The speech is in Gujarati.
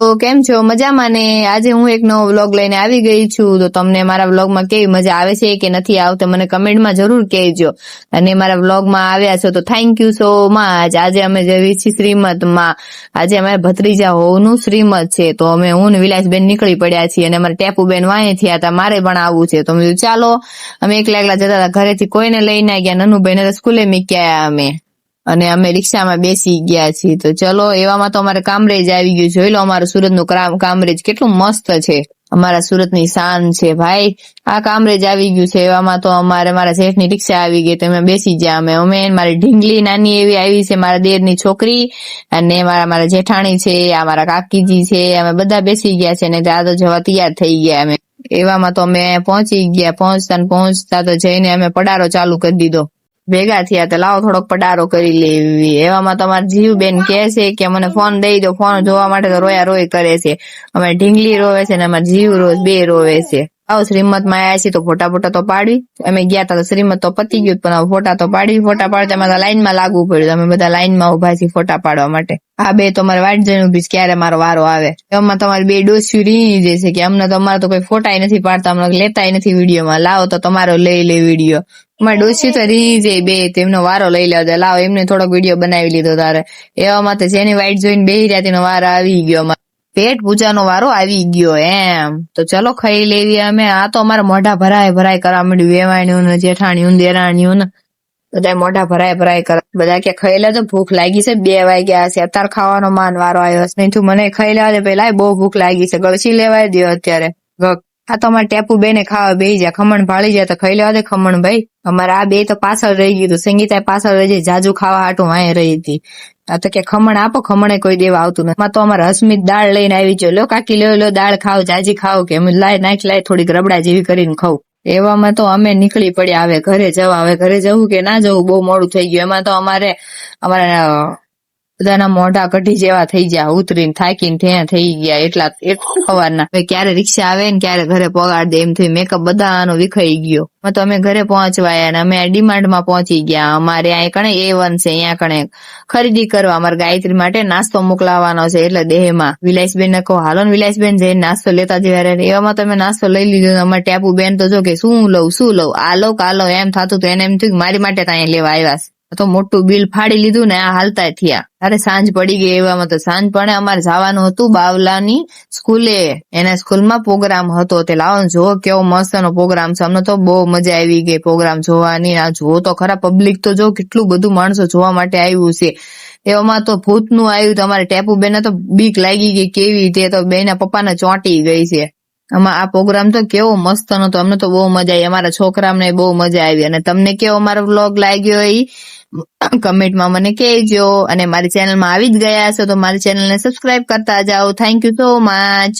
તો કેમ છો? મજામાં ને? આજે હું એક નવો વ્લોગ લઈને આવી ગઈ છું. તો તમને મારા વ્લોગમાં કેવી મજા આવે છે કે નથી આવતી મને કમેન્ટમાં જરૂર કહેજો. અને મારા વ્લોગમાં આવ્યા છો તો થેન્ક યુ સો મચ. આજે અમે જઈએ છીએ શ્રીમદમાં. આજે અમારા ભત્રીજા હોવનું શ્રીમદ છે. તો હું ને વિલાસબેન નીકળી પડ્યા છીએ અને અમારા ટેપુબેન વાંહે થયા હતા. મારે પણ આવવું છે. તો મેં ચાલો, અમે એકલા જતા હતા. ઘરેથી કોઈને લઈને ગયા. નનુભાઈને તો સ્કૂલે મૂક્યા અમે. અને અમે રિક્ષામાં બેસી ગયા છીએ. તો ચલો, એવામાં તો અમારે કામરેજ આવી ગયું. જોઈ લો અમારું સુરતનું કામરેજ કેટલું મસ્ત છે. અમારા સુરતની શાન છે ભાઈ. આ કામરેજ આવી ગયું છે. એવામાં તો મારા જેઠની રિક્ષા આવી ગઈ. તો અમે બેસી ગયા. અમે મારી ઢીંગલી નાની એવી આવી છે, મારા દેરની છોકરી, અને મારા જેઠાણી છે, આ મારા કાકીજી છે. અમે બધા બેસી ગયા છે ને ત્યાં તો જવા તૈયાર થઈ ગયા. અમે એવામાં તો અમે પહોંચી ગયા. પહોંચતા તો જઈને અમે પડારો ચાલુ કરી દીધો. ભેગા થયા તો લાવો થોડોક પડારો કરી લેવી. એવામાં તમારા જીવબેન કહે છે કે મને ફોન દઈ દો. ફોન જોવા માટે તો રોયા કરે છે. અમારી ઢીંગલી રોવે છે ને અમારા જીવ બે રોવે છે. આવો શ્રીમદમાં આવ્યા છીએ તો ફોટા તો પાડવી. અમે ગયા હતા તો શ્રીમદ તો પતી ગયું, પણ ફોટા તો પાડવી. ફોટા પાડતા અમારે લાઈનમાં લાગવું પડ્યું. અમે બધા લાઈનમાં ઉભા છીએ ફોટા પાડવા માટે. આ બે તો મારે વાટ જોઈને ઉભી છે ક્યારે મારો વારો આવે. એમાં તમારી બે ડોસ્યું રીણી જશે કે અમને તો અમારે તો કોઈ ફોટા નથી પાડતા, અમને લેતાય નથી વિડીયોમાં. લાવો તો તમારો લઈ લે વિડીયો. મારી ડોસી તો રીણી જાય બે, તેમનો વારો લઈ લેવા. લાવો એમને થોડોક વિડીયો બનાવી લીધો તારે. એવામાં તો જેની વાઈટ જોઈને બેહી રહ્યા તેનો વારો આવી ગયો. પેટ પૂજાનો વારો આવી ગયો એમ. તો ચલો ખાઈ લેવી અમે. આ તો અમારા મોઢા ભરાય કરવા માંડ્યું. વેવાણ્યું ને જેઠાણ્યું દેરાણ્યું ને બધા મોઢા ભરાય કરે. બધા કે ખાઈ લે, તો ભૂખ લાગી છે. 2 વાગ્યા છે અત્યારે ખાવાનો માન વારો આવ્યો છે. નહીં તું મને ખાઈ લેવા દે પેલા, બહુ ભૂખ લાગી છે. ગળસી લેવાય દો અત્યારે. આ તો અમારે ટેપુ બેને ખાવા બેસી જાય. ખમણ ભાળી જાય તો ખાઈ લેવા દે ખમણ ભાઈ. અમારે આ બે તો પાછળ રહી ગયું. સંગીતા પાછળ રહી જાય. જાજુ ખાવા હાટું વાંહે રહી હતી. આ તો કે ખમણ આપો, ખમણે કોઈ દેવા આવતું નથી. તો અમારે હસમિત દાળ લઈને આવી ગયો. લો કાકી લો દાળ ખાવ, જાજી ખાવ કે લાય થોડીક રબડા જેવી કરીને ખાવ. એવામાં તો અમે નીકળી પડ્યા. હવે ઘરે જવું કે ના જવું, બહુ મોડું થઈ ગયું. એમાં તો અમારા બધાના મોઢા કઢી જેવા થઈ ગયા. ઉતરીને થાકીને ત્યાં થઈ ગયા. એટલા સવારના ક્યારે રિક્ષા આવે ને ક્યારે ઘરે પગાડ દે એમ થયું. મેકઅપ બધાનો વિખાઈ ગયો. તો અમે ઘરે પહોંચવાયા અને અમે ડીમાર્ટમાં પહોંચી ગયા. અમારે અહીંયા કણે A1 છે, અહીંયા કણે ખરીદી કરવા અમારે ગાયત્રી માટે નાસ્તો મોકલાવાનો છે. એટલે દેહમાં વિલાસબેન ને કહો હાલો ને વિલાસબેન જઈને નાસ્તો લેતા જવા. એવામાં તમે નાસ્તો લઈ લીધો. અમારે ટેપુ બેન તો જો કે શું લઉં આ લો એમ થતું. તો એને એમ થયું મારી માટે તો અહીંયા લેવા આવ્યા તો મોટું બિલ ફાડી લીધું ને આ હાલતા થયા. અરે સાંજ પડી ગઈ. એવામાં તો સાંજ પડે અમારે જવાનું હતું બાવલાની સ્કૂલે. એના સ્કૂલમાં પ્રોગ્રામ હતો. તે લાવો જો કેવો મસ્ત નો પ્રોગ્રામ છે. અમને તો બહુ મજા આવી ગઈ પ્રોગ્રામ જોવાની. આ જુઓ તો ખરા, પબ્લિક તો જો કેટલું બધું માણસો જોવા માટે આવ્યું છે. એવામાં તો ભૂતનું આવ્યું. તમારે ટેપુ બેને તો બીક લાગી ગઈ કેવી. તે તો બેના પપ્પાને ચોંટી ગઈ છે. આમાં આ પ્રોગ્રામ તો કેવો મસ્ત નતો. અમને તો બહુ મજા આવી. અમારા છોકરાને બહુ મજા આવી. અને તમને કેવો અમારો વ્લોગ લાગ્યો એ કમેન્ટમાં મને કહેજો. અને મારી ચેનલમાં આવી જ ગયા છો તો મારી ચેનલને સબસ્ક્રાઇબ કરતા જાઓ. Thank you so much.